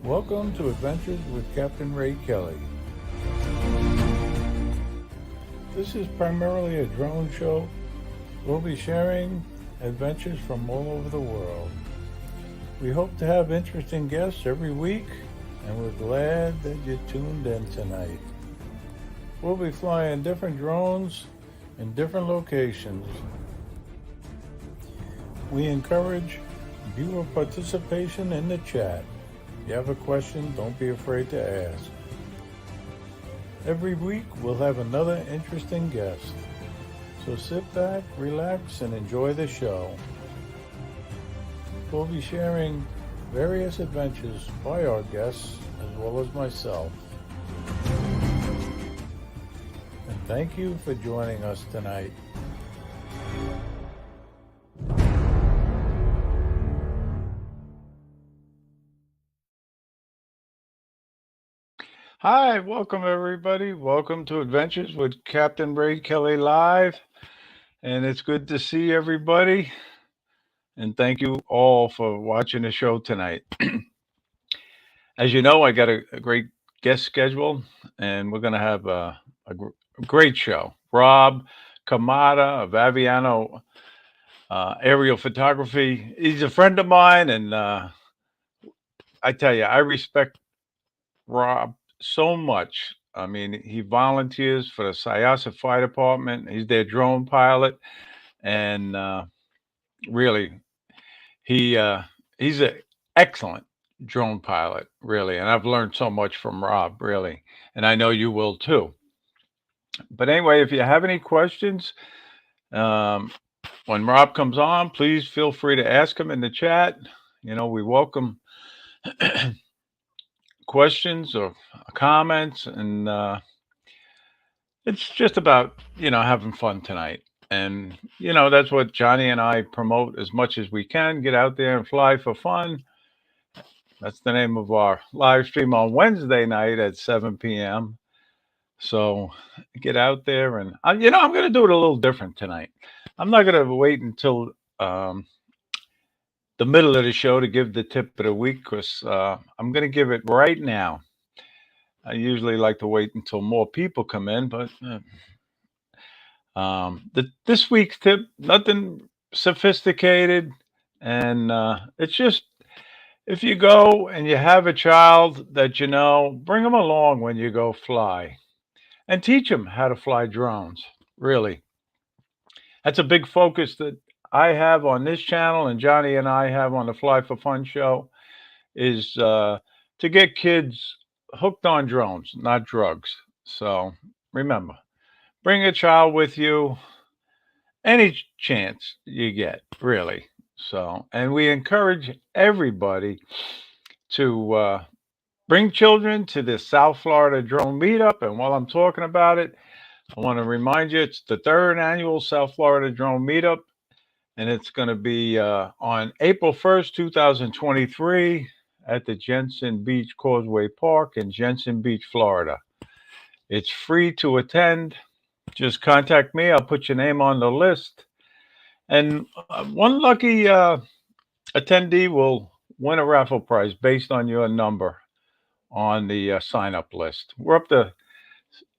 Welcome to Adventures with Captain Ray Kelly. This is primarily a drone show. We'll be sharing adventures from all over the world. We hope to have interesting guests every week, and we're glad that you tuned in tonight. We'll be flying different drones in different locations. We encourage viewer participation in the chat. If you have a question, don't be afraid to ask. Every week we'll have another interesting guest. So sit back, relax, and enjoy the show. We'll be sharing various adventures by our guests as well as myself. And thank you for joining us tonight. Hi, welcome everybody. Welcome to Adventures with Captain Ray Kelly Live. And it's good to see everybody. And thank you all for watching the show tonight. As you know, I got a great guest schedule, and we're going to have a great show. Rob Camarda of Aviano Aerial Photography. He's a friend of mine, and I tell you, I respect Rob so much. I mean, he volunteers for the Syosset Fire Department. He's their drone pilot, and really, he's an excellent drone pilot, really. And I've learned so much from Rob, really, and I know you will too. But anyway, if you have any questions, um, when Rob comes on, please feel free to ask him in the chat. You know, we welcome questions or comments, and it's just about, having fun tonight. And, that's what Johnny and I promote as much as we can. Get out there and fly for fun. That's the name of our live stream on Wednesday night at 7 p.m. So get out there, and I'm going to do it a little different tonight. I'm not going to wait until the middle of the show to give the tip of the week, because I'm going to give it right now. I usually like to wait until more people come in, but this week's tip, nothing sophisticated, and it's just, if you go and you have a child that bring them along when you go fly, and teach them how to fly drones. Really, that's a big focus that I have on this channel, and Johnny and I have on the Fly for Fun show, is to get kids hooked on drones, not drugs. So remember, bring a child with you any chance you get, really. So, and we encourage everybody to bring children to the South Florida Drone Meetup. And while I'm talking about it, I want to remind you, it's the third annual South Florida Drone Meetup, and it's going to be on April 1st, 2023, at the Jensen Beach Causeway Park in Jensen Beach, Florida. It's free to attend. Just contact me. I'll put your name on the list. And one lucky attendee will win a raffle prize based on your number on the sign up list. We're up to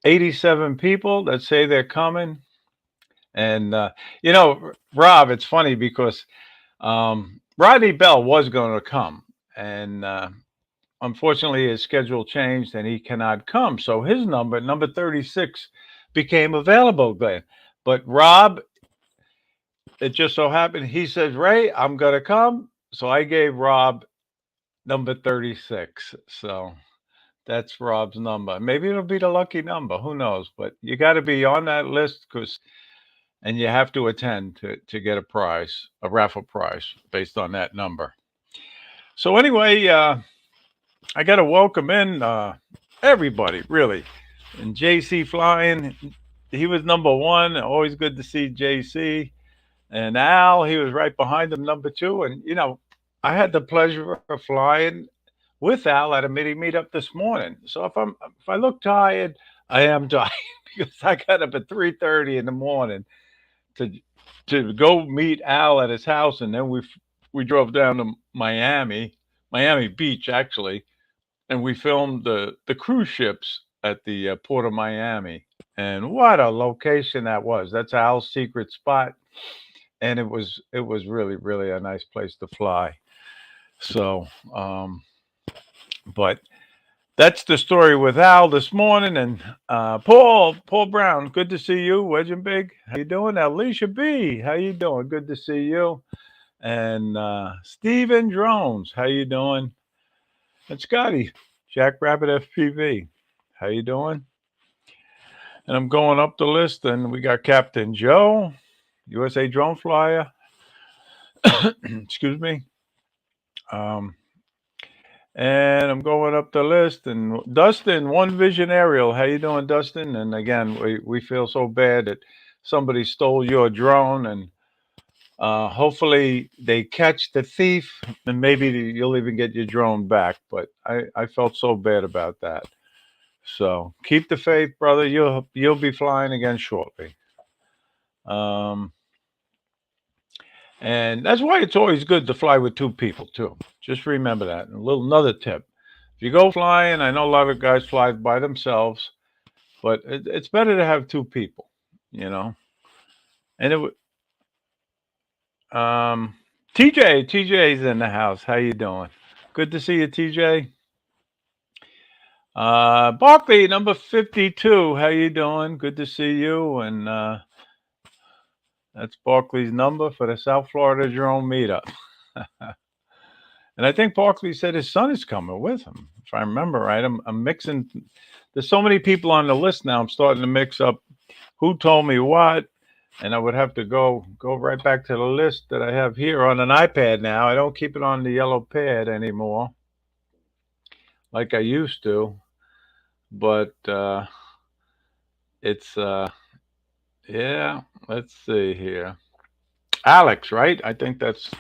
87 people that say they're coming. And, Rob, it's funny because Rodney Bell was going to come. And unfortunately, his schedule changed and he cannot come. So his number 36, became available then. But Rob, it just so happened, he says, Ray, I'm going to come. So I gave Rob number 36. So that's Rob's number. Maybe it'll be the lucky number. Who knows? But you got to be on that list, and you have to attend to get a prize, a raffle prize based on that number. So anyway, I got to welcome in everybody, really. And JC flying, he was number one. Always good to see JC. And Al, he was right behind him, number two. And, I had the pleasure of flying with Al at a mini meetup this morning. So if I look tired, I am tired because I got up at 3:30 in the morning to go meet Al at his house, and then we drove down to Miami Beach, actually, and we filmed the cruise ships at the port of Miami. And what a location that was! That's Al's secret spot, and it was really really a nice place to fly. So, but that's the story with Al this morning. And Paul Brown, good to see you. Wedge Big, how you doing? Alicia B, how you doing? Good to see you. And Steven Drones, how you doing? And Scotty, Jack Rabbit FPV, how you doing? And I'm going up the list, and we got Captain Joe, USA Drone Flyer. Excuse me. Um, and I'm going up the list, and Dustin, One Vision Aerial, how you doing, Dustin? And again, we feel so bad that somebody stole your drone, and hopefully they catch the thief, and maybe you'll even get your drone back. But I felt so bad about that. So keep the faith, brother. You'll be flying again shortly. Um, and that's why it's always good to fly with two people too. Just remember that. And another tip: if you go flying, I know a lot of guys fly by themselves, but it's better to have two people. You know. And TJ's in the house. How you doing? Good to see you, TJ. Barkley, number 52. How you doing? Good to see you. And that's Barkley's number for the South Florida Drone Meetup. And I think Barkley said his son is coming with him, if I remember right. I'm mixing. There's so many people on the list now. I'm starting to mix up who told me what, and I would have to go right back to the list that I have here on an iPad now. I don't keep it on the yellow pad anymore, like I used to. But it's yeah. Let's see here. Alex, right? I think that's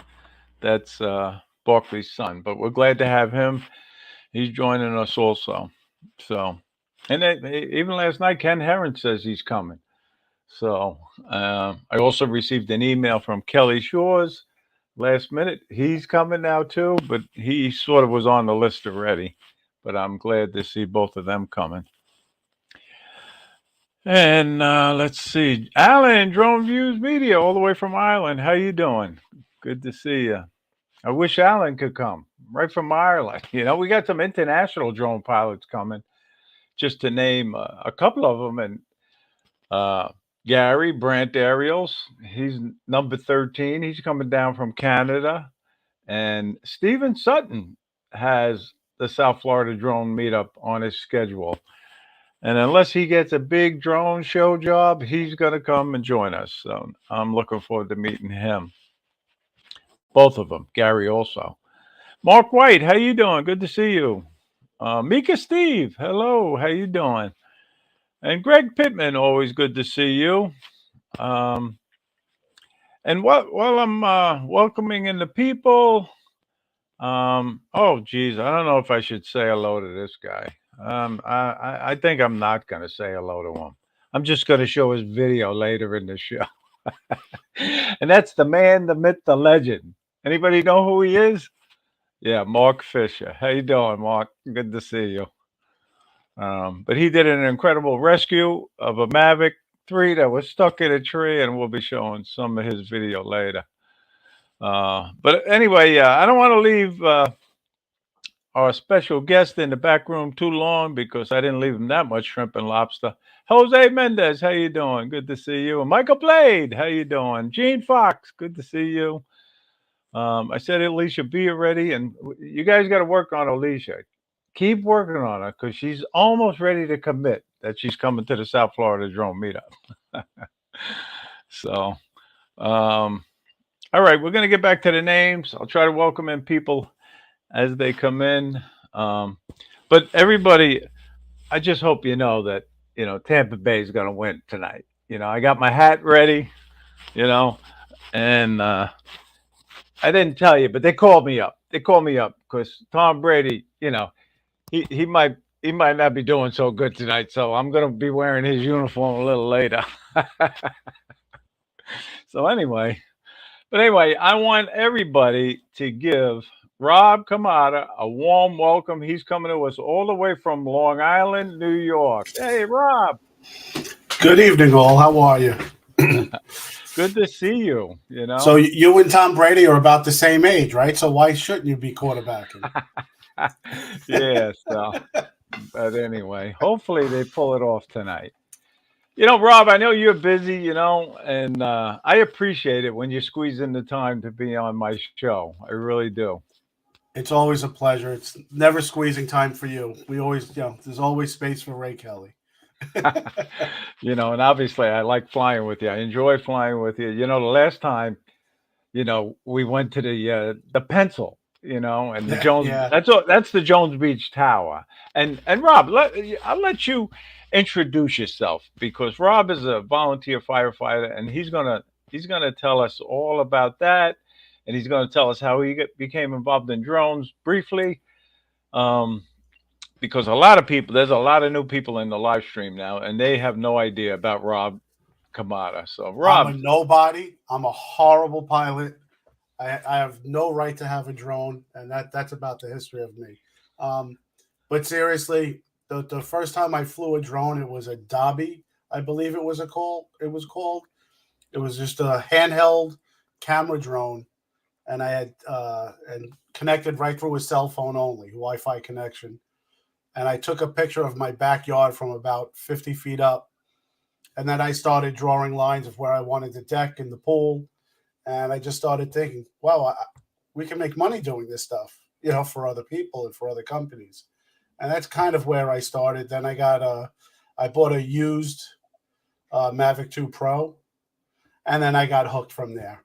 Barkley's son. But we're glad to have him. He's joining us also. So, and even last night, Ken Herron says he's coming. So, I also received an email from Kelly Shores last minute. He's coming now too, but he sort of was on the list already. But I'm glad to see both of them coming. And let's see, Alan, Drone Views Media, all the way from Ireland. How you doing? Good to see you. I wish Alan could come right from Ireland. You know, we got some international drone pilots coming, just to name a couple of them. And uh, Gary Brandt Aerials, he's number 13. He's coming down from Canada. And Stephen Sutton has the South Florida Drone Meetup on his schedule. And unless he gets a big drone show job, he's going to come and join us. So I'm looking forward to meeting him. Both of them. Gary also. Mark White, how you doing? Good to see you. Mika Steve, hello. How you doing? And Greg Pittman, always good to see you. Um, and while I'm welcoming in the people, oh geez, I don't know if I should say hello to this guy. I think I'm not going to say hello to him. I'm just going to show his video later in the show. And that's the man, the myth, the legend. Anybody know who he is? Yeah, Mark Fisher. How you doing, Mark? Good to see you. But he did an incredible rescue of a Mavic 3 that was stuck in a tree, and we'll be showing some of his video later. But anyway, I don't want to leave our special guest in the back room too long because I didn't leave him that much shrimp and lobster. Jose Mendez, how you doing? Good to see you. And Michael Blade, how you doing? Gene Fox, good to see you. I said Alicia be ready, and you guys got to work on Alicia. Keep working on her because she's almost ready to commit that she's coming to the South Florida Drone Meetup. So, all right, we're going to get back to the names. I'll try to welcome in people as they come in. But everybody, I just hope you know that, Tampa Bay is going to win tonight. I got my hat ready, and I didn't tell you, but they called me up. They called me up because Tom Brady, he might not be doing so good tonight. So I'm going to be wearing his uniform a little later. So anyway, I want everybody to give Rob Camarda, a warm welcome. He's coming to us all the way from Long Island, New York. Hey, Rob. Good evening, all. How are you? Good to see you, So you and Tom Brady are about the same age, right? So why shouldn't you be quarterbacking? Yeah, so, but anyway, hopefully they pull it off tonight. Rob, I know you're busy, and I appreciate it when you squeeze in the time to be on my show. I really do. It's always a pleasure. It's never squeezing time for you. We always, there's always space for Ray Kelly. And obviously I like flying with you. I enjoy flying with you. The last time, we went to the Pencil, and the Yeah, Jones. yeah. That's the Jones Beach Tower. And Rob, I'll let you introduce yourself because Rob is a volunteer firefighter, and he's gonna tell us all about that, and he's gonna tell us how he became involved in drones briefly. Um, because there's a lot of new people in the live stream now, and they have no idea about Rob Kamada. So, I'm Rob, a nobody. I'm a horrible pilot. I have no right to have a drone, and that's about the history of me. Um, but seriously, the first time I flew a drone, it was a Dobby, I believe it was a call. It was called. It was just a handheld camera drone, and I had and connected right through a cell phone only, Wi-Fi connection. And I took a picture of my backyard from about 50 feet up, and then I started drawing lines of where I wanted the deck and the pool, and I just started thinking, wow, we can make money doing this stuff, for other people and for other companies. And that's kind of where I started. Then I bought a used Mavic 2 Pro, and then I got hooked from there.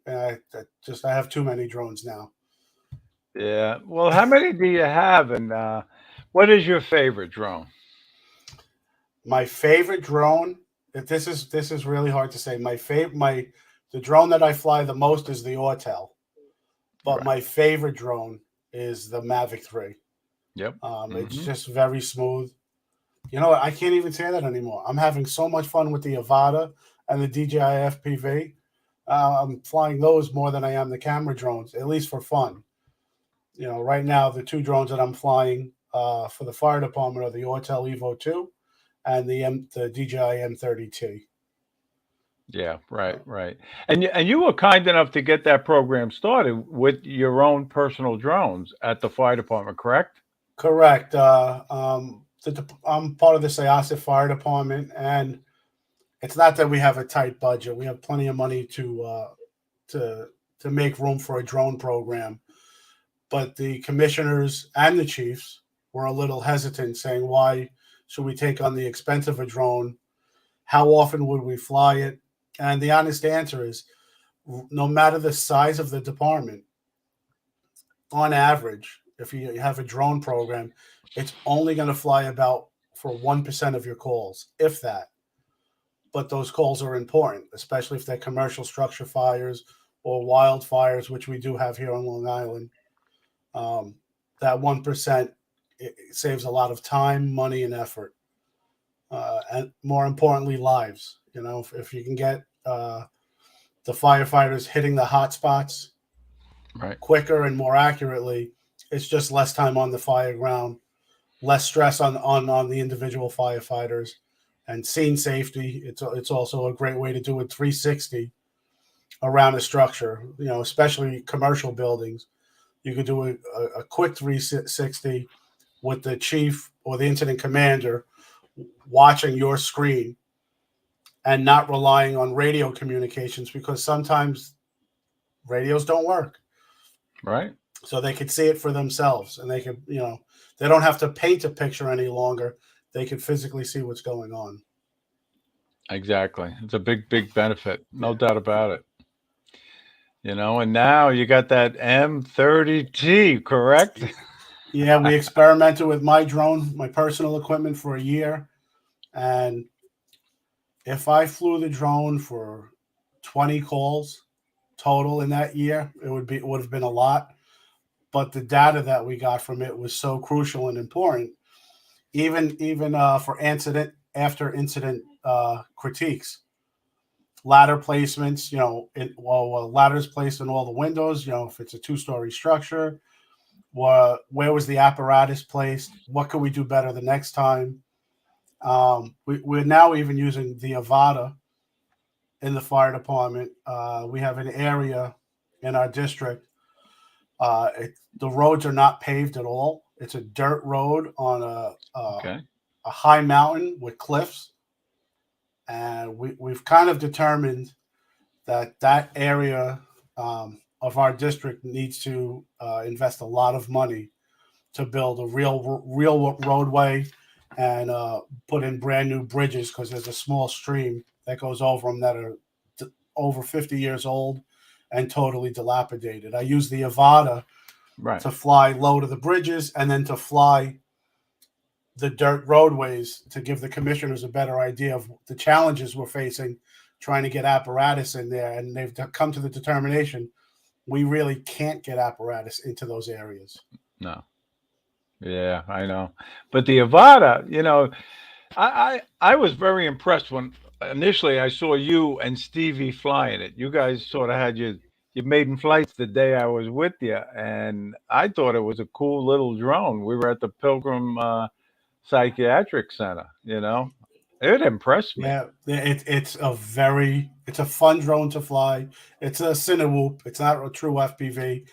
And I have too many drones now. yeah. Well, how many do you have, and what is your favorite drone? My favorite drone. This is really hard to say. My the drone that I fly the most is the Autel, but Right. my favorite drone is the Mavic 3. Yep. It's Hmm. just very smooth. You know what? I can't even say that anymore. I'm having so much fun with the Avata and the DJI FPV. I'm flying those more than I am the camera drones, at least for fun. Right now the two drones that I'm flying for the fire department are the Autel Evo 2 and the DJI M30T. Yeah. Right. Uh, Right. And you were kind enough to get that program started with your own personal drones at the fire department, correct? Correct. I'm part of the Syosset Fire Department, and it's not that we have a tight budget. We have plenty of money to to make room for a drone program. But the commissioners and the chiefs were a little hesitant, saying, "Why should we take on the expense of a drone? How often would we fly it?" And the honest answer is, no matter the size of the department, on average, if you have a drone program, it's only going to fly about for 1% of your calls, if that. But those calls are important, especially if they're commercial structure fires or wildfires, which we do have here on Long Island. Um, that 1% it saves a lot of time, money, and effort, and more importantly, lives. If you can get the firefighters hitting the hot spots Right. quicker and more accurately, it's just less time on the fire ground, less stress on the individual firefighters, and scene safety. It's also a great way to do it 360 around a structure. Especially commercial buildings. You could do a quick 360 with the chief or the incident commander watching your screen and not relying on radio communications, because sometimes radios don't work. Right. So they could see it for themselves, and they don't have to paint a picture any longer. They could physically see what's going on. Exactly. It's a big, big benefit. No Yeah. doubt about it. And now you got that M30T, correct? Yeah, we experimented with my drone, my personal equipment, for a year, and if I flew the drone for 20 calls total in that year, it would have been a lot. But the data that we got from it was so crucial and important, even for incident critiques, ladder placements. Ladders placed in all the windows. If it's a two-story structure, where was the apparatus placed? What could we do better the next time? We're now even using the Avada in the fire department. We have an area in our district. The roads are not paved at all. It's a dirt road on Okay. a high mountain with cliffs. And we've kind of determined that area of our district needs to invest a lot of money to build a real roadway and put in brand new bridges, because there's a small stream that goes over them that are over 50 years old and totally dilapidated. I use the Avada Right. to fly low to the bridges and then to fly the dirt roadways to give the commissioners a better idea of the challenges we're facing trying to get apparatus in there. And they've come to the determination we really can't get apparatus into those areas. No. Yeah, I know. But the Avada, I was very impressed when initially I saw you and Stevie flying it. You guys sort of had your maiden flights the day I was with you, and I thought it was a cool little drone. We were at the Pilgrim Psychiatric Center. It impressed me. Yeah, it's a fun drone to fly. It's a Cinewhoop. It's not a true FPV.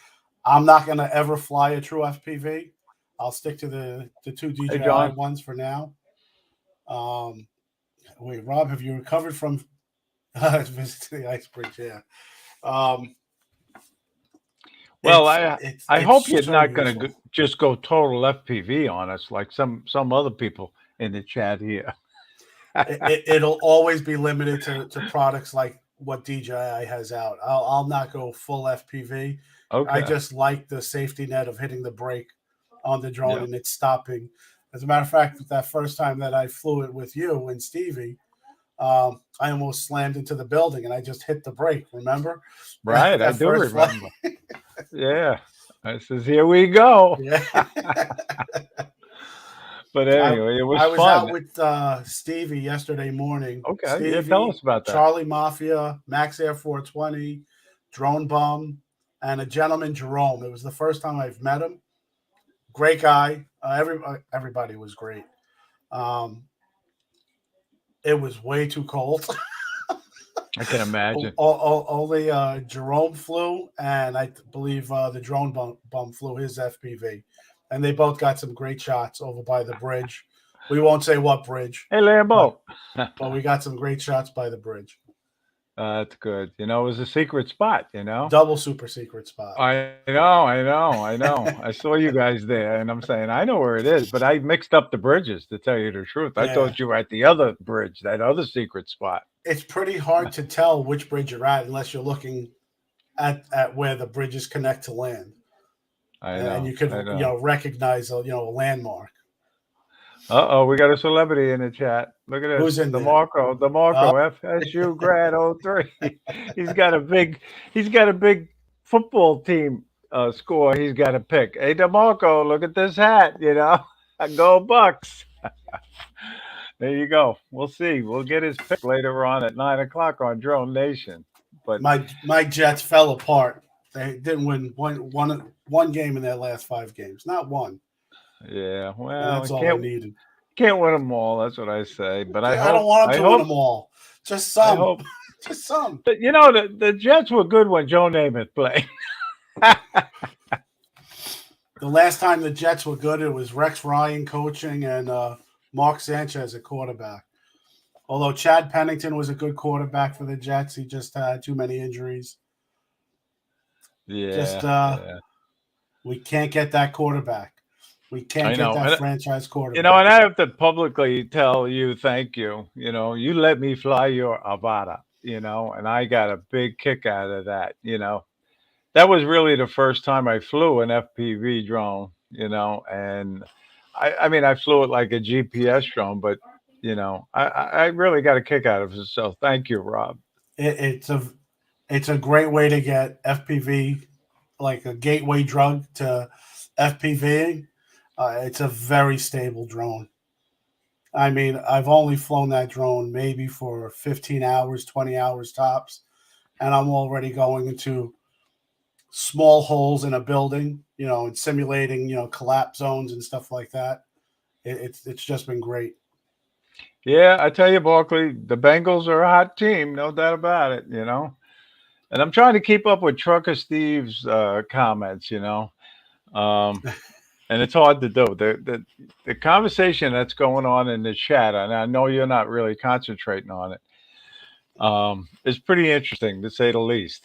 I'm not gonna ever fly a true FPV. I'll stick to the two Hey, DJI John. ones for now. Wait, Rob, have you recovered from visiting the ice bridge? Yeah. Well, I It's hope you're so not going useful. to just go total FPV on us like some other people in the chat here. It'll always be limited to products like what DJI has out. I'll not go full FPV. I Okay. just like the safety net of hitting the brake on the drone Yeah. and it's stopping. As a matter of fact, that first time that I flew it with you and Stevie, I almost slammed into the building and I just hit the brake. Remember Right. I that do first flight? remember. Yeah. I says, here we go. Yeah. But I anyway, it was I was out fun. with Stevie yesterday morning. Okay. Yeah. Tell us Stevie, about that. Charlie Mafia, Max Air 420, Drone Bum, and a gentleman, Jerome. It was the first time I've met him. Great guy. Everybody was great. Um, it was way too cold. I can imagine. Only Jerome flew, and I believe the drone bum flew his FPV. And they both got some great shots over by the bridge. We won't say what bridge, Hey, but Lambo. we got some great shots by the bridge. That's good. It was a secret spot. Double super secret spot. I know. I saw you guys there, and I'm saying I know where it is, but I mixed up the bridges to tell you the truth. I Yeah. thought you were at the other bridge, that other secret spot. It's pretty hard to tell which bridge you're at unless you're looking at where the bridges connect to land. I And know. you could I know. recognize a landmark. Uh-oh, we got a celebrity in the chat. Look at Who's this. in The there? Marco, FSU grad 03. He's got a big football team score he's got to pick. Hey, DeMarco, look at this hat, Go Bucks. There you go. We'll see. We'll get his pick later on at 9 o'clock on Drone Nation. But My Jets fell apart. They didn't win one game in their last 5 games. Not one. yeah, And well, that's all I needed. can't win them all. That's what I say. But I I don't hope, want I them to win hope, them all. Just I some. hope. Just some. But the Jets were good when Joe Namath played. The last time the Jets were good, it was Rex Ryan coaching and Mark Sanchez at quarterback. Although Chad Pennington was a good quarterback for the Jets, he just had too many injuries. Yeah. We can't get that quarterback. We can't get that franchise quarterback. And I have to publicly tell you thank you. You let me fly your Avada, and I got a big kick out of that. That was really the first time I flew an FPV drone, and I mean, I flew it like a GPS drone, but, I really got a kick out of it. So thank you, Rob. It's a great way to get FPV, like a gateway drug to FPVing. It's a very stable drone. I mean, I've only flown that drone maybe for 15 hours, 20 hours tops, and I'm already going into small holes in a building and simulating, collapse zones and stuff like that. It's just been great. Yeah, I tell you, Barkley, the Bengals are a hot team, no doubt about it. And I'm trying to keep up with Trucker Steve's comments. Um, and it's hard to do. The conversation that's going on in the chat, and I know you're not really concentrating on it, is pretty interesting to say the least.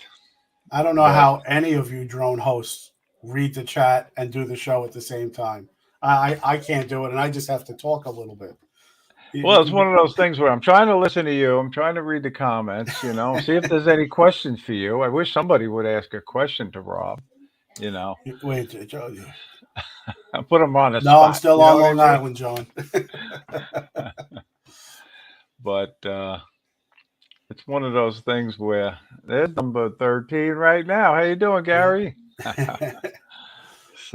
I don't know But how any of you drone hosts read the chat and do the show at the same time. I can't do it, and I just have to talk a little bit. well, it's one of those things where I'm trying to listen to you. I'm trying to read the comments. See if there's any questions for you. I wish somebody would ask a question to Rob. Wait, Joe. I put him on the No, I'm spot. still You know on what I Long mean? Island, John. But it's one of those things where there's number 13 right now. How you doing, Gary?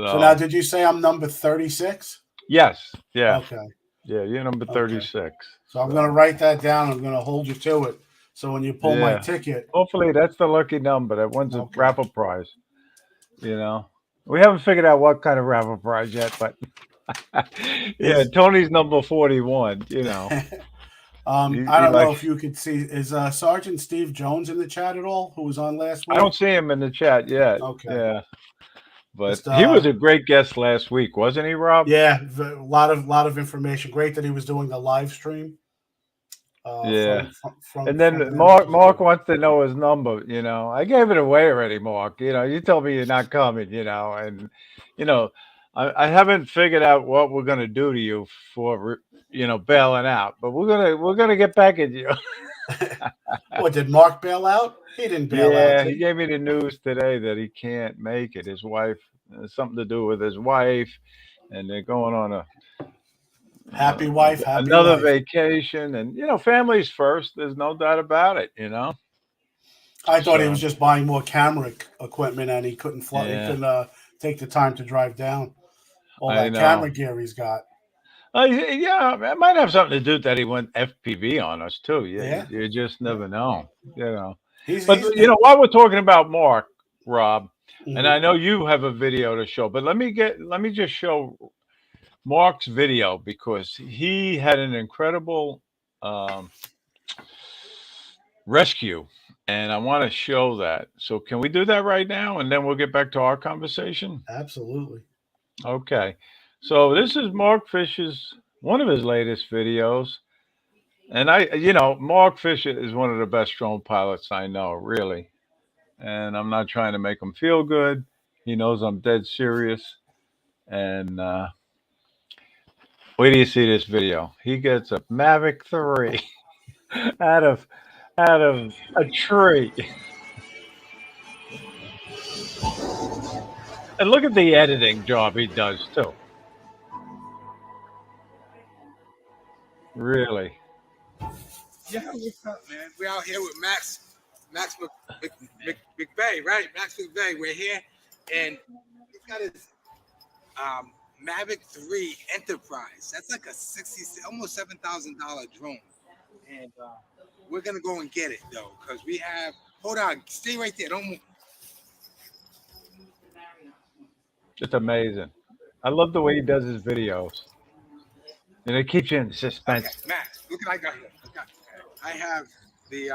So now, So did you say I'm number 36? yes, yeah, Okay. yeah. You're number Okay. 36. So I'm going to write that down. I'm going to hold you to it. So when you pull my Yeah. ticket, Hopefully that's the lucky number. That one's a okay. raffle prize. We haven't figured out what kind of raffle prize yet, but yeah, Tony's number 41. I He don't know likes. if you could see, is Sergeant Steve Jones in the chat at all, who was on last I week? don't see him in the chat yet. Okay. Yeah, but Just, he was a great guest last week, wasn't he, Rob? Yeah, a lot of information. Great that he was doing the live stream. Yeah. From And then them. Mark wants to know his number. I gave it away already, Mark. You told me you're not coming. And I haven't figured out what we're gonna do to you for bailing out, but we're gonna get back at you. What, did Mark bail out? He didn't bail out. Yeah, Did he he? gave me the news today that he can't make it. His wife, something to do with his wife, and they're going on Happy wife, happy another life. vacation, and family's first. There's no doubt about it. I thought he was So, just buying more camera equipment, and he couldn't fly. He yeah, couldn't take the time to drive down all I that know. camera gear he's got. Yeah, it might have something to do that he went FPV on us too. Yeah, You just never know. But he's while we're talking about Mark, Rob, and I Mhm. know you have a video to show, but let me just show Mark's video because he had an incredible um, rescue, and I want to show that. So can we do that right now, and then we'll get back to our conversation? Absolutely. Okay. So this is Mark Fish's one of his latest videos. And Mark Fisher is one of the best drone pilots I know, really. And I'm not trying to make him feel good. He knows I'm dead serious. And wait till you see this video. He gets a Mavic 3 out of a tree. And look at the editing job he does too. Really. Yeah, what's up, man? We're out here with Max McVeigh, right? Max McVeigh. We're here, and he's got his Mavic 3 Enterprise. That's like a almost $7,000 drone, and we're gonna go and get it though, because we have. Hold on, stay right there. Don't move. It's amazing. I love the way he does his videos. And it keeps you in Okay, suspense. Max. Look what I got here. I have the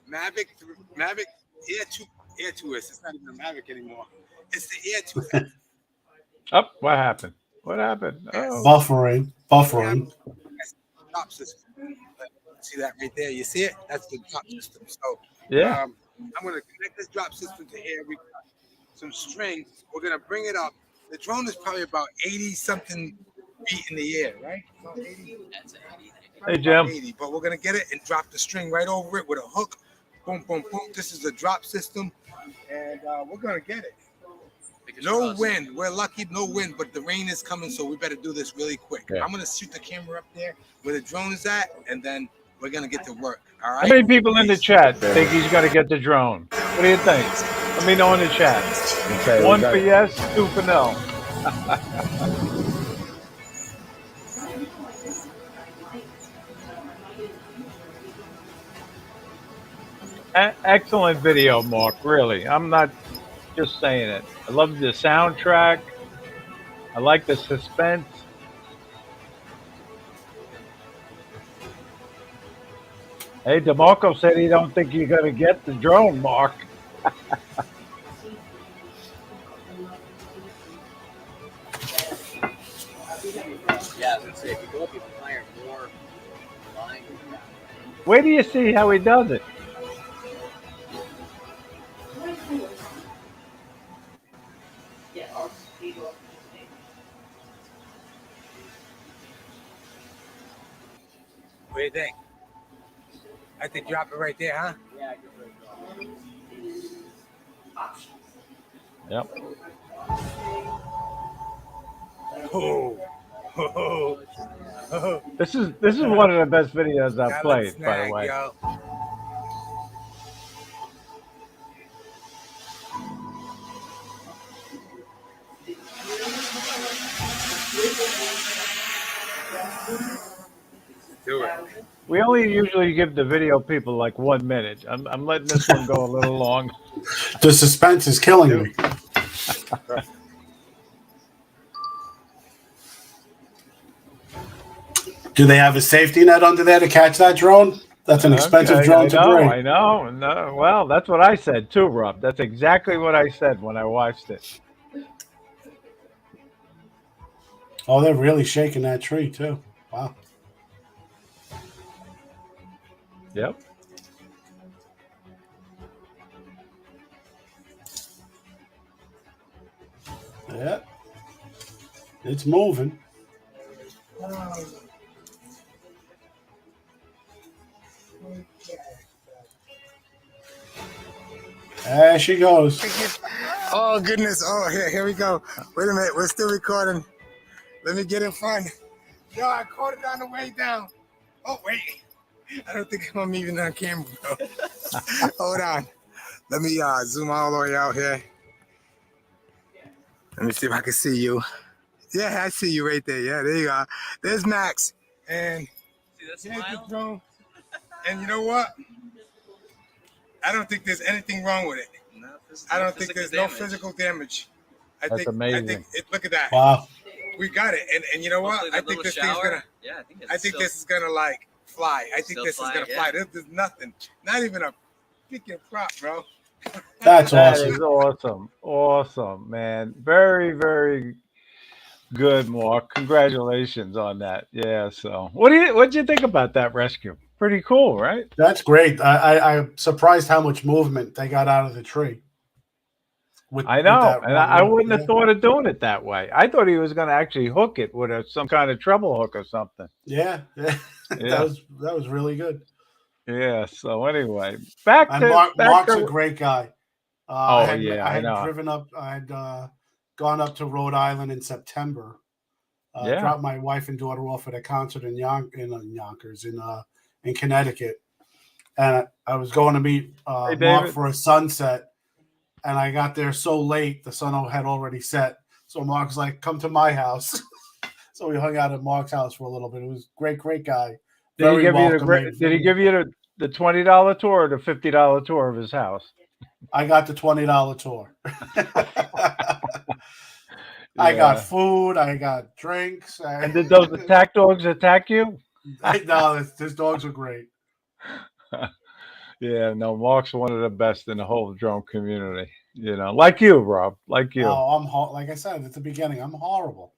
Mavic Air 2S. It's not even a Mavic anymore. It's the Air 2S. Oh, what happened? What happened? Oh, Buffering. Drop system. See that right there? You see it? That's the drop system. So yeah. I'm going to connect this drop system to here. We got some string. We're going to bring it up. The drone is probably about 80 something feet in the air, right? About 80. Hey, Jim. 80, but we're going to get it and drop the string right over it with a hook. Boom, boom, boom. This is the drop system, and we're going to get it. No wind. We're lucky, no wind, but the rain is coming, so we better do this really quick. Yeah. I'm going to shoot the camera up there where the drone is at, and then we're going to get to work. All right? How many people in the chat think he's going to get the drone? What do you think? Let me know in the chat. Okay, 1 for yes, 2 for no. Excellent video, Mark. Really. I'm not Just saying it. I love the soundtrack. I like the suspense. Hey, DeMarco said he don't think you're gonna get the drone, Mark. Yeah, I was gonna say if you go up even higher, more line you got. Where do you see how he does it? What do you think? I think drop it right there, huh? Yeah, I can put it Yep. Oh, oh, oh. This is one of the best videos I've That looks played, by the snag, way. yo. Do it. We only usually give the video people like 1 minute. I'm letting this one go a little long. The suspense is killing me. Do they have a safety net under there to catch that drone? That's an expensive drone to break. I know. No, well, that's what I said too, Rob. That's exactly what I said when I watched it. Oh, they're really shaking that tree too. Wow. Yep. Yeah. It's moving. There she goes. Oh, goodness. Oh, here we go. Wait a minute. We're still recording. Let me get in front. Yo, I caught it on the way down. Oh, wait. I don't think I'm even on camera, bro. Hold on. Let me zoom all the way out here. Let me see if I can see you. Yeah, I see you right there. Yeah, there you are. There's Max. And here's the drone. And you know what? I don't think there's anything wrong with it. I don't think there's no physical damage. That's amazing. I think look at that. Wow. We got it. And you know what? I think this thing's gonna. Yeah, I think this is gonna like fly. I think this is gonna fly. There's nothing. Not even a freaking prop, bro. That's That awesome. is awesome. Awesome, man. Very, very good, Mark. Congratulations on that. Yeah. So, what'd you think about that rescue? Pretty cool, right? That's great. I'm surprised how much movement they got out of the tree. I know, that and one I rope, wouldn't yeah. have thought of doing it that way. I thought he was going to actually hook it with some kind of treble hook or something. Yeah. Yeah. that was really good. Yeah. So anyway, back And to Mark's a great guy. Oh, I had I know. driven up. I had gone up to Rhode Island in September. Yeah. Dropped my wife and daughter off at a concert in Yonkers in Connecticut, and I was going to meet Hey, Mark David. for a sunset. And I got there so late, the sun had already set. So Mark's like, "Come to my house." So we hung out at Mark's house for a little bit. It was great guy. Did he give welcoming. you did he give you the $20 tour or the $50 tour of his house? I got the $20 tour. I got food. I got drinks. And did those attack dogs attack you? No, his dogs are great. Yeah, no, Mark's one of the best in the whole drone community. You know, like you, Rob, like you. Oh, like I said at the beginning, I'm horrible.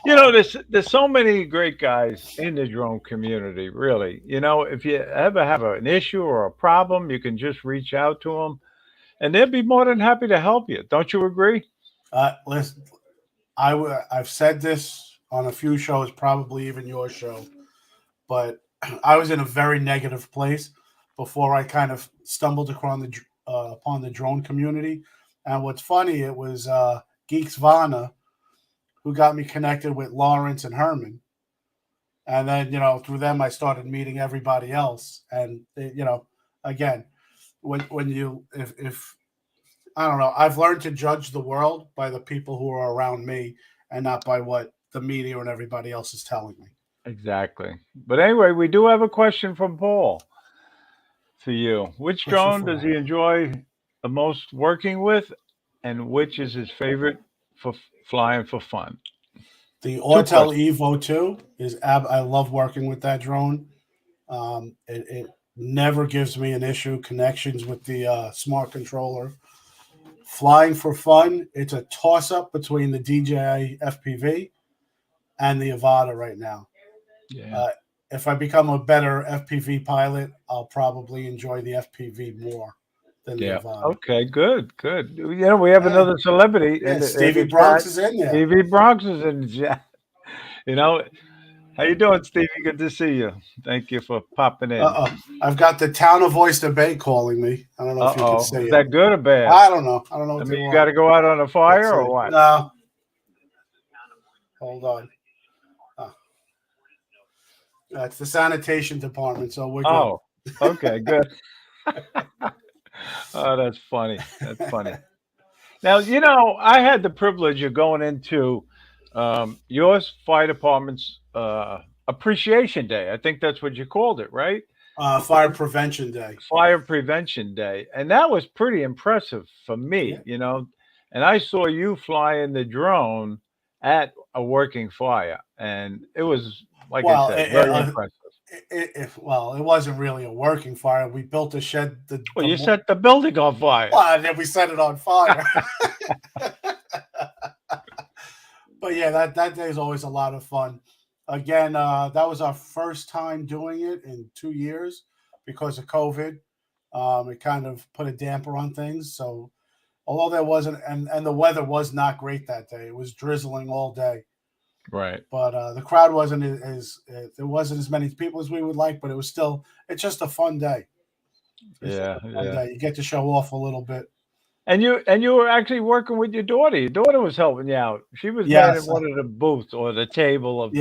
You know, there's so many great guys in the drone community, really. You know, if you ever have an issue or a problem, you can just reach out to them, and they'll be more than happy to help you. Don't you agree? Listen, I've said this on a few shows, probably even your show, but I was in a very negative place before I kind of stumbled upon the drone community. And what's funny, it was Geeks Vana who got me connected with Lawrence and Herman. And then, through them, I started meeting everybody else. And, again, when you, if I don't know, I've learned to judge the world by the people who are around me and not by what the media and everybody else is telling me. Exactly. But anyway, we do have a question from Paul to you. Which drone does he enjoy the most working with? and which is his favorite for flying for fun? The Two Autel questions. Evo 2 is I love working with that drone. It never gives me an issue. Connections with the smart controller. Flying for fun, it's a toss up between the DJI FPV and the Avata right now. Yeah. If I become a better FPV pilot, I'll probably enjoy the FPV more than the Yeah. Avata. Okay. Good. Good. You know, we have another celebrity Yeah, in Stevie the Bronx chat. is in there. Stevie Bronx is in the chat. You know, how you doing, Stevie? Good to see you. Thank you for popping in. I've got the Town of Oyster Bay calling me. I don't know if you can see Is it. that good or bad? I don't know. I don't know I what mean, they you got want. to go out on a Let's fire or see. what? No. Hold on. It's the sanitation department, so we're good. Oh, okay, good. Oh, that's funny. That's funny. Now, you know, I had the privilege of going into your fire department's appreciation day. I think that's what you called it, right? Fire Prevention Day. Fire Prevention Day. And that was pretty impressive for me, Yeah. you know. And I saw you flying the drone at a working fire. And it was, like I Well, said, very impressive. it wasn't really a working fire. We built a shed. Well, you set the building on fire. Well, and then we set it on fire. But yeah, that day is always a lot of fun. Again, that was our first time doing it in 2 years because of COVID. It kind of put a damper on things. So although there wasn't, and the weather was not great that day. It was drizzling all day. Right. But the crowd wasn't there wasn't as many people as we would like, but it's just a fun day. Yeah. You get to show off a little bit. And you were actually working with your daughter. Your daughter was helping you out. She was manning one of the booths or the table of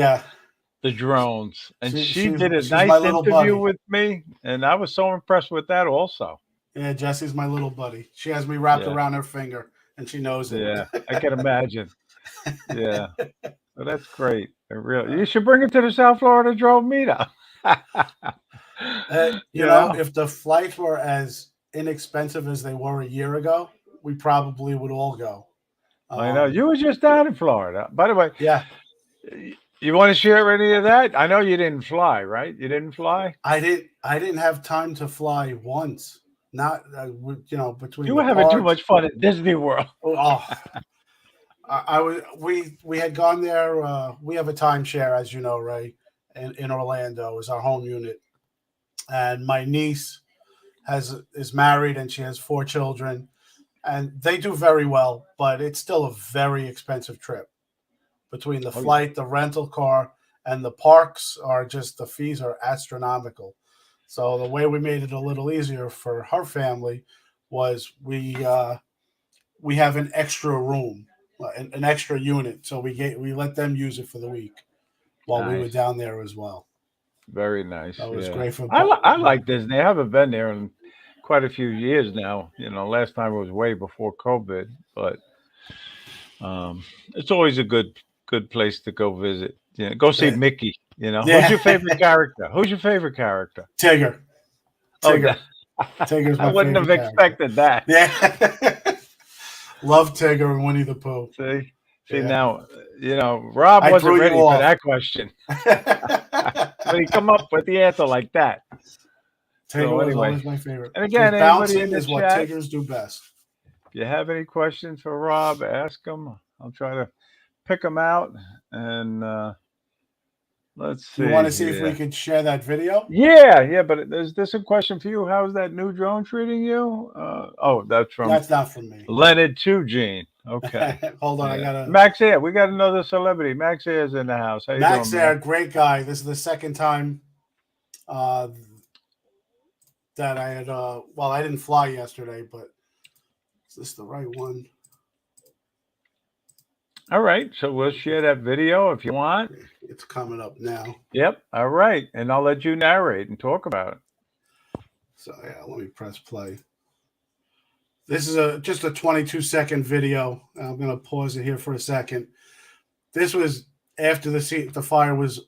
the drones, and she did a she's my nice little interview buddy. with me, and I was so impressed with that also. Yeah, Jesse's my little buddy. She has me wrapped around her finger, and she knows it. Yeah, I can imagine. Yeah, well, that's great. You should bring it to the South Florida drone meetup. You know, if the flights were as inexpensive as they were a year ago, we probably would all go. I know you were just down in Florida, by the way. Yeah. You want to share any of that? I know you didn't fly, right? You didn't fly. I didn't have time to fly once. Not between. You were having too much fun at Disney World. We had gone there. We have a timeshare, as you know, Ray, in Orlando is our home unit, and my niece is married and she has 4 children, and they do very well, but it's still a very expensive trip. Between the flight, the rental car, and the parks the fees are astronomical. So the way we made it a little easier for her family was we have an extra room, an extra unit. So we let them use it for the week while we were down there as well. Very nice. That was great for. I like Disney. I haven't been there in quite a few years now. You know, last time it was way before COVID, but it's always a good place to go visit. Yeah, go see Mickey. You know, who's your favorite character? Who's your favorite character? Tigger. Tigger's my I wouldn't have favorite expected that. Yeah. Love Tigger and Winnie the Pooh. See now, you know, Rob wasn't ready for that question. But he come up with the answer like that. Tigger was always my favorite. And again, bouncing is what Tiggers do best. If you have any questions for Rob, ask him. I'll try to pick them out. And let's see. You want to see if we could share that video? Yeah. But is this a question for you? How's that new drone treating you? That's not from me. Leonard 2 Gene. Okay. Hold on, I gotta. Max Air. We got another celebrity. Max Air's in the house. How you Max doing, Air, man? great guy. This is the second time that I had. I didn't fly yesterday, but is this the right one? All right, so we'll share that video if you want. It's coming up now. Yep. All right, and I'll let you narrate and talk about it. So yeah, let me press play. This is just a 22-second video. I'm going to pause it here for a second. This was after the fire was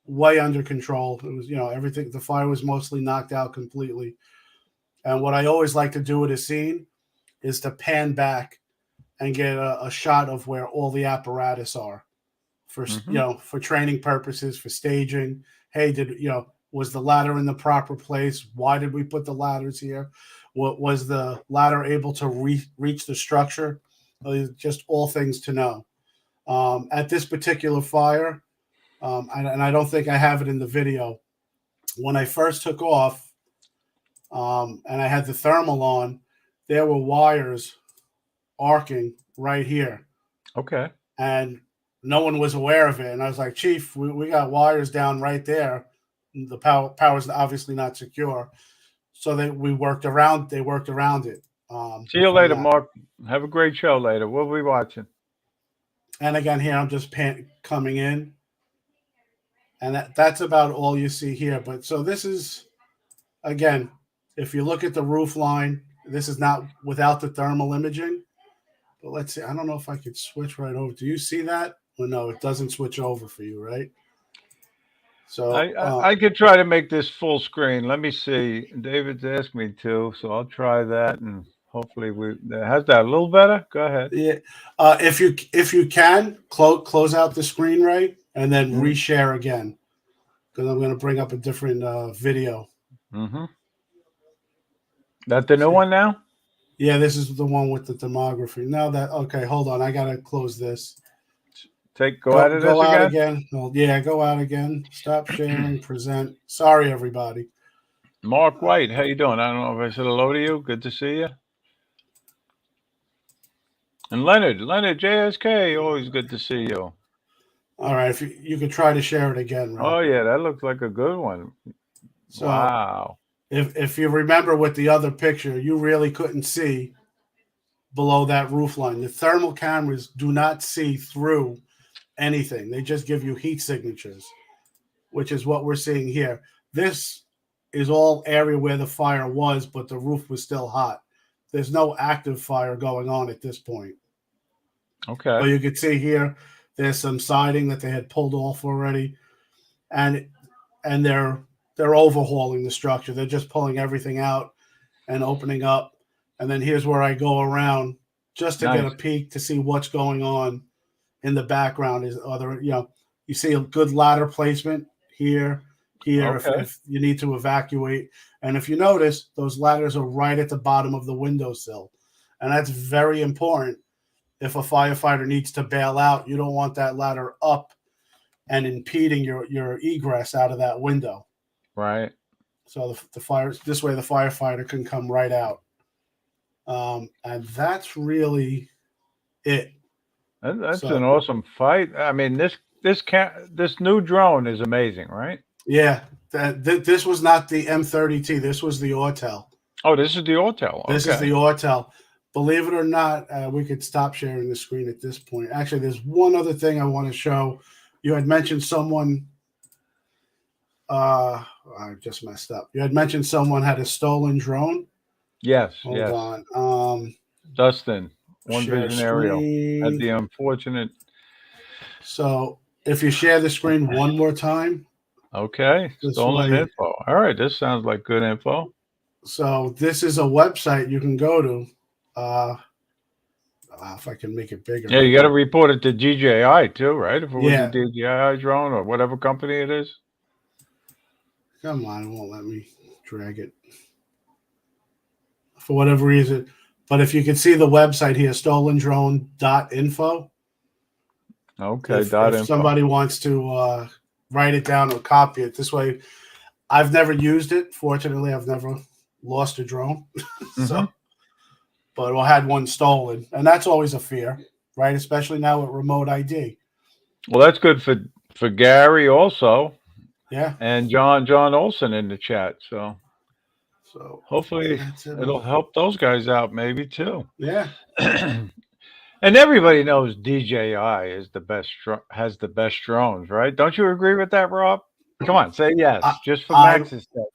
way under control. It was, everything. The fire was mostly knocked out completely. And what I always like to do with a scene is to pan back and get a shot of where all the apparatus are for for training purposes, for staging. Hey, was the ladder in the proper place? Why did we put the ladders here? What was the ladder able to reach the structure? Just all things to know. At this particular fire, and I don't think I have it in the video. When I first took off, and I had the thermal on, there were wires arcing right here. Okay. And no one was aware of it. And I was like, Chief, we got wires down right there. The power's obviously not secure. So they worked around it. See you later, Mark. Have a great show later. We'll be watching. And again, here I'm just coming in. And that's about all you see here. But so this is, again, if you look at the roof line, this is not without the thermal imaging. But let's see. I don't know if I could switch right over. Do you see that? Well, no, it doesn't switch over for you, right? So I could try to make this full screen. Let me see. David's asked me to, so I'll try that, and hopefully has that a little better. Go ahead. Yeah, if you can close out the screen, right, and then reshare again, because I'm going to bring up a different video. That the new one now? Yeah, this is the one with the demography. Okay, hold on. I gotta close this. Go out of this again. Well, yeah, go out again. Stop sharing. Present. Sorry, everybody. Mark White, how you doing? I don't know if I said hello to you. Good to see you. And Leonard JSK, always good to see you. All right, if you could try to share it again. Right? Oh yeah, that looks like a good one. So, wow. If you remember with the other picture, you really couldn't see below that roof line. The thermal cameras do not see through anything. They just give you heat signatures, which is what we're seeing here. This is all area where the fire was, but the roof was still hot. There's no active fire going on at this point. Okay. But you can see here, there's some siding that they had pulled off already, and they're overhauling the structure. They're just pulling everything out and opening up. And then here's where I go around just to get a peek to see what's going on in the background. You see a good ladder placement here, okay. if you need to evacuate. And if you notice, those ladders are right at the bottom of the windowsill. And that's very important. If a firefighter needs to bail out, you don't want that ladder up and impeding your egress out of that window. Right. So this way the firefighter can come right out. And that's really it. That's an awesome fight. I mean, this new drone is amazing, right? Yeah. This was not the M30T. This was the Autel. Oh, this is the Autel. This is the Autel. Believe it or not, we could stop sharing the screen at this point. Actually, there's one other thing I want to show. You had mentioned someone. I just messed up. You had mentioned someone had a stolen drone. Yes. Hold on. Dustin, One Vision Aerial, had the unfortunate. So if you share the screen one more time. Okay. Stolen info. All right. This sounds like good info. So this is a website you can go to. If I can make it bigger. Yeah, you got to report it to DJI too, right? If it was Yeah. a DJI drone or whatever company it is. Come on, it won't let me drag it for whatever reason. But if you can see the website here, stolendrone.info. Okay, if somebody wants to write it down or copy it, this way, I've never used it. Fortunately, I've never lost a drone. But I had one stolen, and that's always a fear, right? Especially now with remote ID. Well, that's good for Gary also. Yeah. And John Olson in the chat. So hopefully it'll help those guys out maybe too. Yeah. And everybody knows DJI has the best drones, right? Don't you agree with that, Rob? Come on, say yes, just for Max's sake.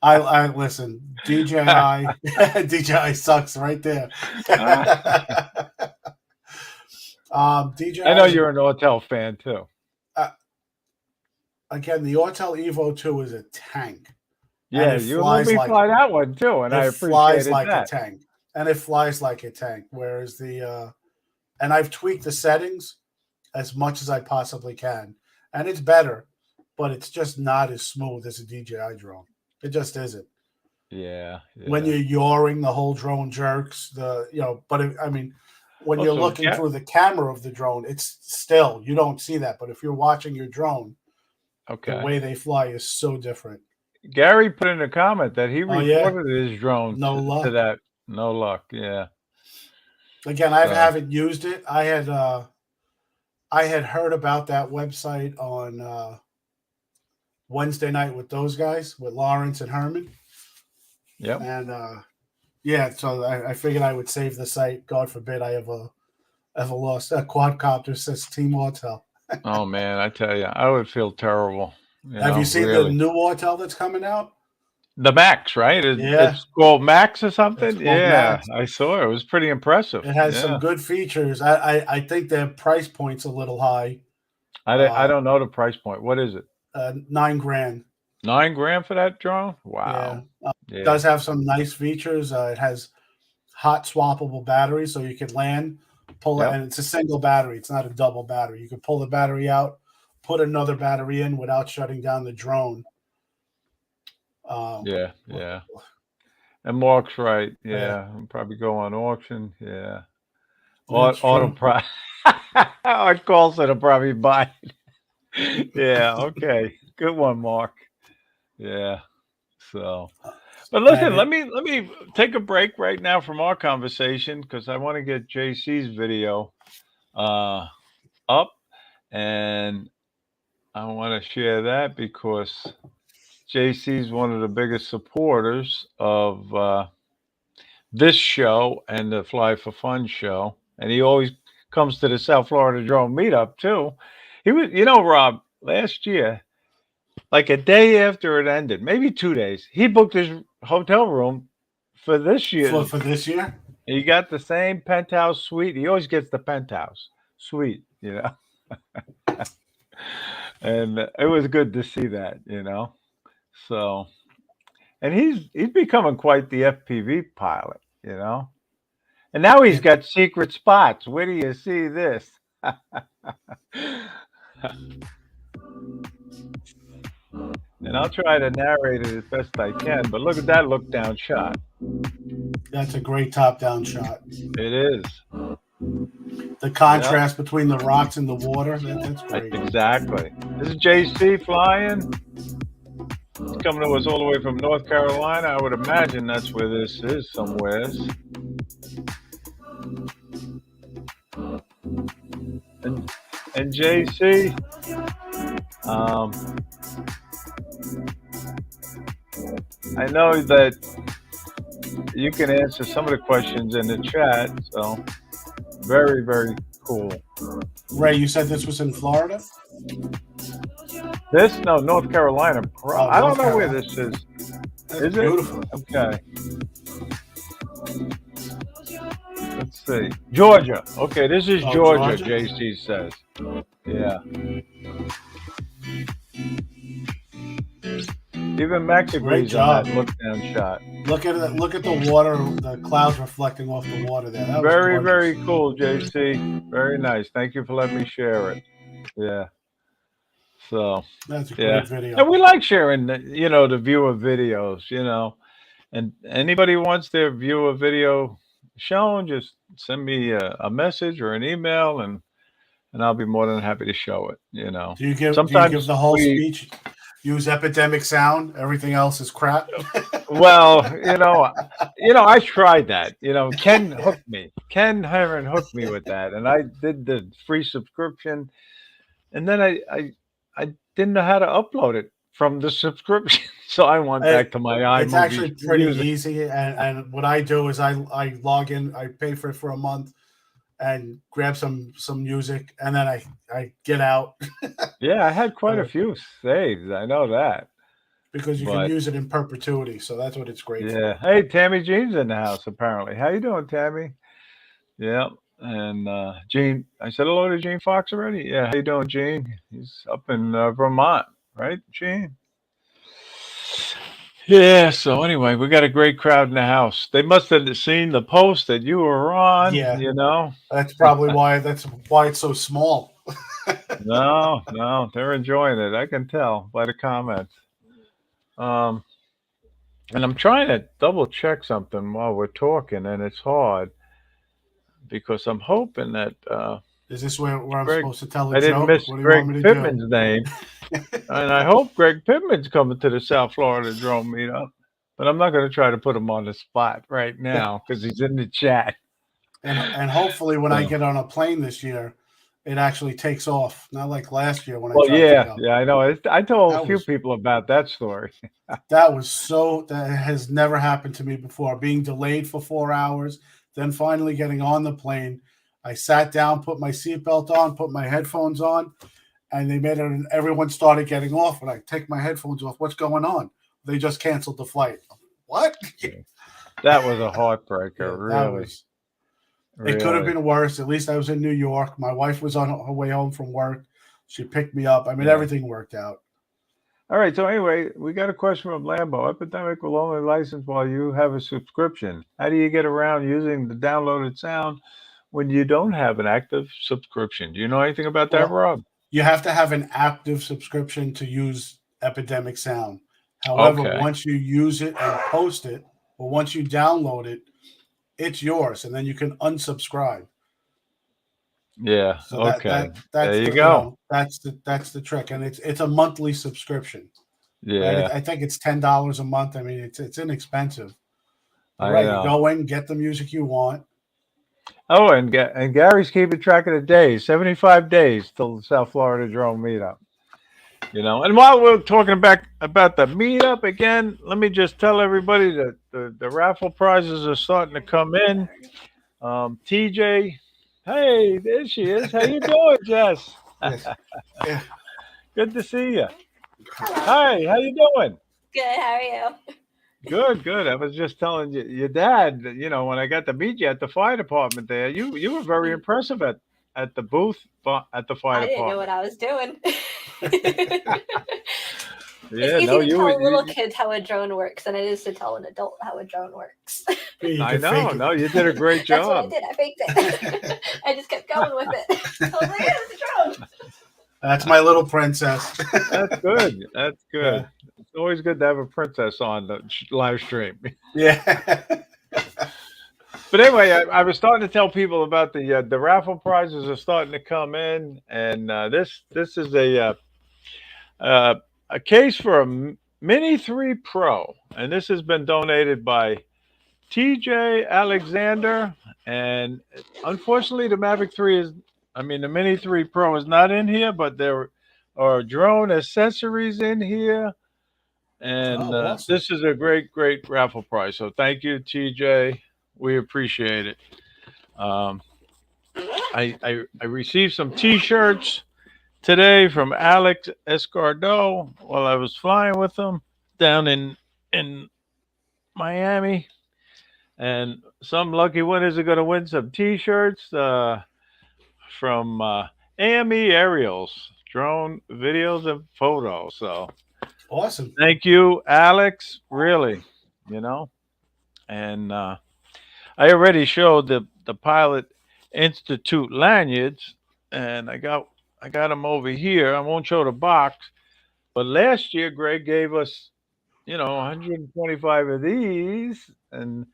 I listen. DJI sucks right there. DJI. I know you're an Autel fan too. Again, the Autel Evo 2 is a tank. Yeah, you let me fly that one too, and I appreciate it. Flies like that. a tank. and it flies like a tank. Whereas and I've tweaked the settings as much as I possibly can, and it's better, but it's just not as smooth as a DJI drone. It just isn't. Yeah. When you're yawing, the whole drone jerks. I mean, when you're Also, looking through the camera of the drone, it's still, you don't see that. But if you're watching your drone, the way they fly is so different. Gary put in a comment that he Oh, yeah? reported his drone No luck. to that. No luck. Yeah. Again, I haven't used it. I had heard about that website on Wednesday night with those guys, with Lawrence and Herman. Yep. And yeah, so I figured I would save the site. God forbid I ever lost a quadcopter, says Team Autel. Oh man, I tell you, I would feel terrible. Have you seen the new Autel that's coming out? The Max, right? It's called Max or something. Yeah, Max. I saw it. It was pretty impressive. It has some good features. I think the price point's a little high. I don't know the price point. What is it? $9,000. $9,000 for that drone? Wow. Yeah. It does have some nice features. It has hot swappable batteries, so you can land, pull it, and it's a single battery. It's not a double battery. You can pull the battery out, put another battery in without shutting down the drone. Yeah. And Mark's right. Yeah. I'll probably go on auction. Yeah. Auto price. Art Carlson will probably buy it. Yeah. Okay. Good one, Mark. Yeah. So, but listen, let me take a break right now from our conversation because I want to get JC's video up, and I want to share that because JC is one of the biggest supporters of this show and the Fly for Fun show, and he always comes to the South Florida Drone Meetup too. He was, Rob, last year, like a day after it ended, maybe 2 days, he booked his hotel room for this year. For this year? He got the same penthouse suite. He always gets the penthouse suite, and it was good to see that, So, and he's becoming quite the FPV pilot, And now he's got secret spots. Where do you see this? And I'll try to narrate it as best I can, but look at that look-down shot. That's a great top-down shot. It is. The contrast between the rocks and the water, that's great. Exactly. This is JC flying. He's coming to us all the way from North Carolina. I would imagine that's where this is somewheres. And JC, I know that you can answer some of the questions in the chat, so very, very cool. Ray, you said this was in Florida? No, North Carolina. I don't know where this is. Is beautiful. It? Okay. Let's see. Georgia. Okay, this is Georgia, JC says. Yeah. Even Max agrees on that look-down shot. Look at the water, the clouds reflecting off the water there. That very, very cool, JC. Very nice. Thank you for letting me share it. Yeah. So that's a great video. And we like sharing the viewer videos, And anybody who wants their viewer video shown, just send me a message or an email and I'll be more than happy to show it, Do you give the whole speech? Use epidemic sound. Everything else is crap. Well, I tried that. Ken hooked me. Ken Herron hooked me with that, and I did the free subscription. And then I didn't know how to upload it from the subscription, so I went back to my iMovie. It's actually pretty easy. And what I do is I log in. I pay for it for a month. And grab some music, and then I get out. Yeah, I had quite a few saves. I know that because you can use it in perpetuity. So that's what it's great for. Yeah. Hey, Tammy Jean's in the house apparently. How you doing, Tammy? Yeah. And Gene, I said hello to Gene Fox already. Yeah. How you doing, Gene? He's up in Vermont, right, Gene? Yeah. So anyway, we got a great crowd in the house. They must have seen the post that you were on. Yeah, You know. that's probably why. That's why it's so small. No, no, they're enjoying it. I can tell by the comments. Um, and I'm trying to double check something while we're talking, and it's hard because I'm hoping that Is this where I'm Greg. supposed to tell a I didn't joke? miss What do you want Greg me to do? Pittman's name, and I hope Greg Pittman's coming to the South Florida drone meetup. But I'm not going to try to put him on the spot right now because he's in the chat. And hopefully when I So, get on a plane this year, it actually takes off. Not like last year when I well, tried to yeah, go. yeah, I know. I told a That few was people about that story. that has never happened to me before. Being delayed for 4 hours, then finally getting on the plane. I sat down, put my seatbelt on, put my headphones on, and they made it. And everyone started getting off. And I take my headphones off. What's going on? They just canceled the flight. What? That was a heartbreaker, Yeah, that really, was. It could have really. been worse. At least I was in New York. My wife was on her way home from work. She picked me up. I mean, Yeah. everything worked out. All right. So anyway, we got a question from Lambo. Epidemic will only license while you have a subscription. How do you get around using the downloaded sound when you don't have an active subscription? Do you know anything about that, Well, Rob? you have to have an active subscription to use Epidemic Sound. However, Okay. once you use it and post it, or once you download it, it's yours, and then you can unsubscribe. Yeah. So Okay. There that's you the go. that's the trick, and it's a monthly subscription, right? Yeah. I think it's $10 a month. I mean, it's inexpensive. But I right, you know. go in, get the music you want. Oh, and Gary's keeping track of the days. 75 days till the South Florida drone meetup. You know, and while we're talking about the meetup again, let me just tell everybody that the raffle prizes are starting to come in. TJ, hey, there she is. How you doing, Jess? Yes. Yeah. Good to see you. Hello. Hi, how you doing? Good. How are you? Good, good. I was just telling you, your dad. You know, when I got to meet you at the fire department there, you were very impressive at the booth at the fire I didn't know what department. I was doing. It's Yeah, easy no, to tell little you kids how a drone works than it is to tell an adult how a drone works. Yeah, you I can know, fake no, you did a great That's what I job. did. I faked it. I just kept going with it. I was like, yeah, it's a drone. That's my little princess. That's good. That's Yeah. good. It's always good to have a princess on the live stream. Yeah. But anyway, I was starting to tell people about the raffle prizes are starting to come in, and this is uh, a case for a Mini 3 Pro, and this has been donated by TJ Alexander, and unfortunately, the Mavic 3 is, I mean, the Mini 3 Pro is not in here, but there are drone accessories in here, and Oh, awesome. this is a great raffle prize. So thank you, TJ. We appreciate it. Um, I received some T-shirts today from Alex Escardo while I was flying with him down in Miami, and some lucky winners are going to win some T-shirts from AME Aerials, drone videos and photos. So Awesome. thank you, Alex. Really, you know, and I already showed the Pilot Institute lanyards, and I got them over here. I won't show the box, but last year Greg gave us, you know, 125 of these, and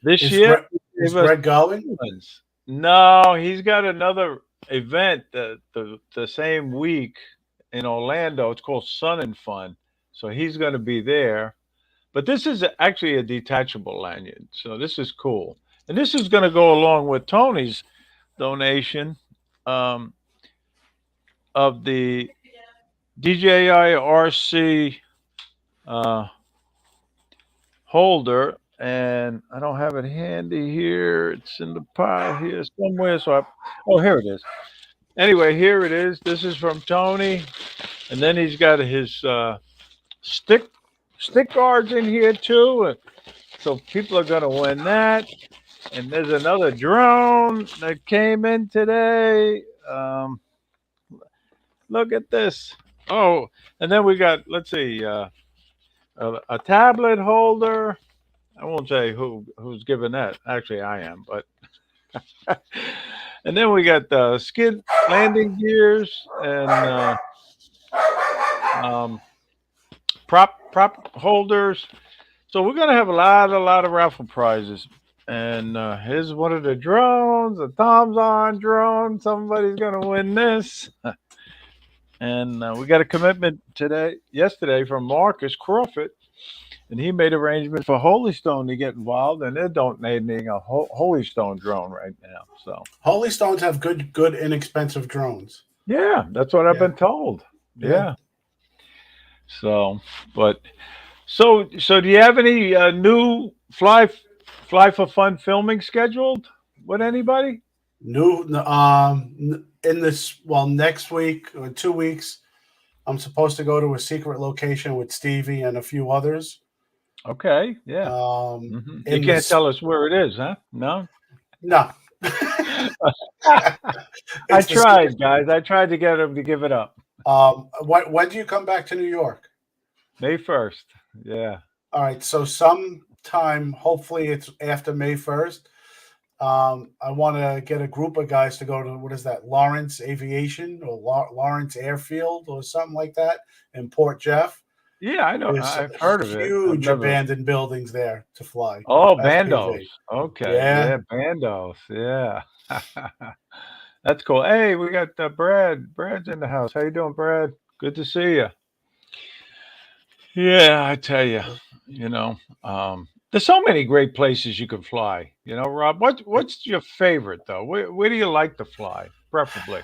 this Is year Greg he is gave us Greg going? ones. No, he's got another event the same week in Orlando. It's called Sun and Fun, so he's going to be there. But this is actually a detachable lanyard, so this is cool. And this is going to go along with Tony's donation um, of the DJI RC uh, holder. And I don't have it handy here. It's in the pile here somewhere. Oh, here it is. Anyway, here it is. This is from Tony. And then he's got his stick stick guards in here too. So people are going to win that. And there's another drone that came in today. Look at this. Oh, and then we got, let's see, a tablet holder. I won't say who's giving that. Actually, I am, but and then we got the skid landing gears and um, prop holders. So we're gonna have a lot of raffle prizes. And here's one of the drones, a Tom's on drone. Somebody's gonna win this. And we got a commitment yesterday from Marcus Crawford, and he made arrangements for Holy Stone to get involved, and they're donating a Holy Stone drone right now. So Holy Stones have good, inexpensive drones. yeah, that's what I've Yeah. been told. Yeah. Yeah. So, but so do you have any new fly for fun filming scheduled with anybody? New in this next week or 2 weeks, I'm supposed to go to a secret location with Stevie and a few others. Okay, yeah. You You can't tell us where it is, huh? No. No. I tried, guys. I tried to get him to give it up. When do you come back to New York? May 1st. Yeah. All right. So sometime, hopefully it's after May 1st. I want to get a group of guys to go to, what is that, Lawrence Aviation or Lawrence Airfield or something like that in Port Jeff. Yeah, I know. There's I've heard of it. huge abandoned buildings there to fly. Oh, FPV. bandos. Okay. Yeah. Yeah, bandos. Yeah. That's cool. Hey, we got Brad. Brad's in the house. How you doing, Brad? Good to see you. Yeah, I tell you, there's so many great places you can fly. Rob, what's your favorite though? Where do you like to fly, preferably?